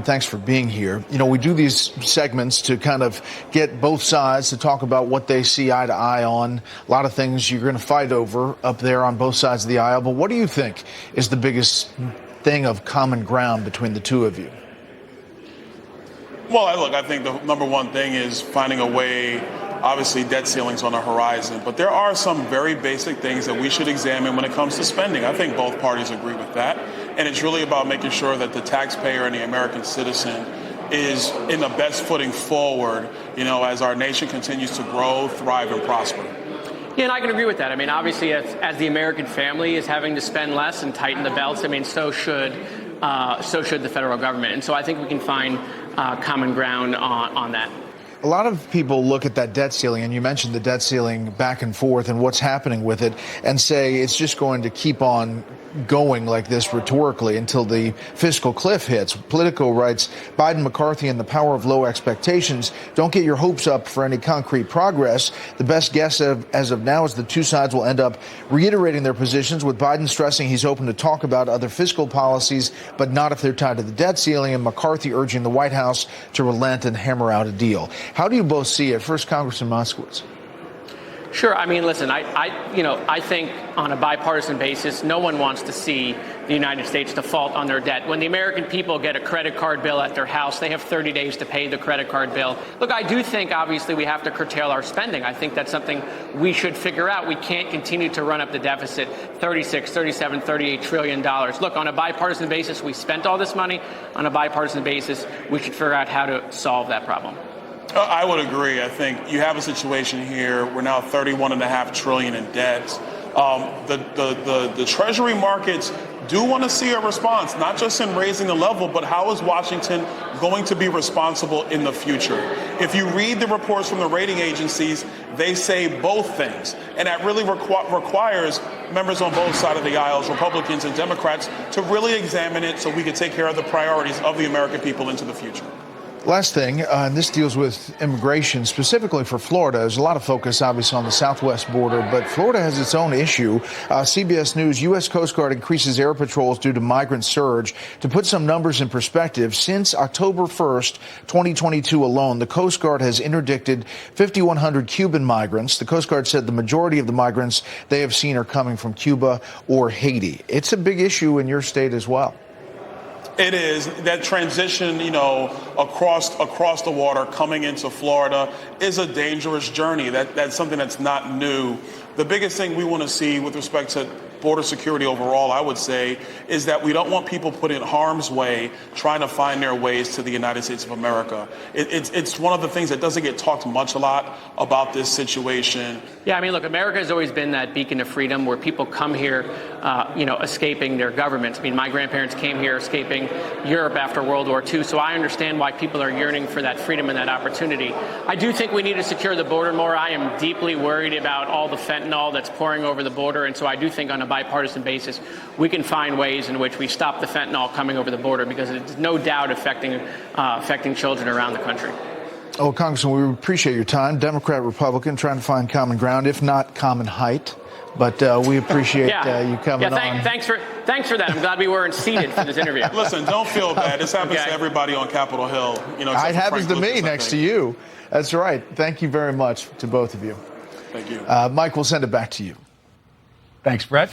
Thanks for being here. You know, we do these segments to kind of get both sides to talk about what they see eye to eye on. A lot of things you're going to fight over up there on both sides of the aisle. But what do you think is the biggest thing of common ground between the two of you? Well, look, I think the number one thing is finding a way. Obviously, debt ceilings on the horizon, but there are some very basic things that we should examine when it comes to spending. I think both parties agree with that, and it's really about making sure that the taxpayer and the American citizen is in the best footing forward, you know, as our nation continues to grow, thrive, and prosper. Yeah, and I can agree with that. I mean, obviously, as the American family is having to spend less and tighten the belts, I mean, so should the federal government. And so I think we can find common ground on that. A lot of people look at that debt ceiling, and you mentioned the debt ceiling back and forth and what's happening with it, and say it's just going to keep on going like this rhetorically until the fiscal cliff hits. Politico writes, Biden, McCarthy, and the power of low expectations. Don't get your hopes up for any concrete progress. The best guess as of now is the two sides will end up reiterating their positions, with Biden stressing he's open to talk about other fiscal policies, but not if they're tied to the debt ceiling, and McCarthy urging the White House to relent and hammer out a deal. How do you both see it? First, Congressman Moskowitz. Sure. I mean, listen, I think on a bipartisan basis, no one wants to see the United States default on their debt. When the American people get a credit card bill at their house, they have 30 days to pay the credit card bill. Look, I do think, obviously, we have to curtail our spending. I think that's something we should figure out. We can't continue to run up the deficit 36, 37, 38 trillion dollars. Look, on a bipartisan basis, we spent all this money. On a bipartisan basis, we should figure out how to solve that problem. I would agree. I think you have a situation here. We're now $31.5 trillion in debt. The Treasury markets do want to see a response, not just in raising the level, but how is Washington going to be responsible in the future? If you read the reports from the rating agencies, they say both things. And that really requires members on both sides of the aisles, Republicans and Democrats, to really examine it so we can take care of the priorities of the American people into the future. Last thing, and this deals with immigration, specifically for Florida. There's a lot of focus, obviously, on the southwest border, but Florida has its own issue. CBS News, U.S. Coast Guard increases air patrols due to migrant surge. To put some numbers in perspective, since October 1st, 2022 alone, the Coast Guard has interdicted 5,100 Cuban migrants. The Coast Guard said the majority of the migrants they have seen are coming from Cuba or Haiti. It's a big issue in your state as well. It is. That transition, you know, across the water coming into Florida is a dangerous journey. That's something that's not new. The biggest thing we want to see with respect to border security overall, I would say, is that we don't want people put in harm's way trying to find their ways to the United States of America. It's one of the things that doesn't get talked much a lot about this situation. Yeah, I mean, look, America has always been that beacon of freedom where people come here, escaping their governments. I mean, my grandparents came here escaping Europe after World War II, so I understand why people are yearning for that freedom and that opportunity. I do think we need to secure the border more. I am deeply worried about all the fentanyl that's pouring over the border, and so I do think on a bipartisan basis, we can find ways in which we stop the fentanyl coming over the border, because it's no doubt affecting children around the country. Oh, Congressman, we appreciate your time. Democrat, Republican, trying to find common ground, if not common height. But we appreciate you coming on. Thanks for that. I'm glad we weren't seated for this interview. Listen, don't feel bad. This happens to everybody on Capitol Hill. You know, it happens to me next to you. That's right. Thank you very much to both of you. Thank you. Mike, we'll send it back to you. Thanks, Brett.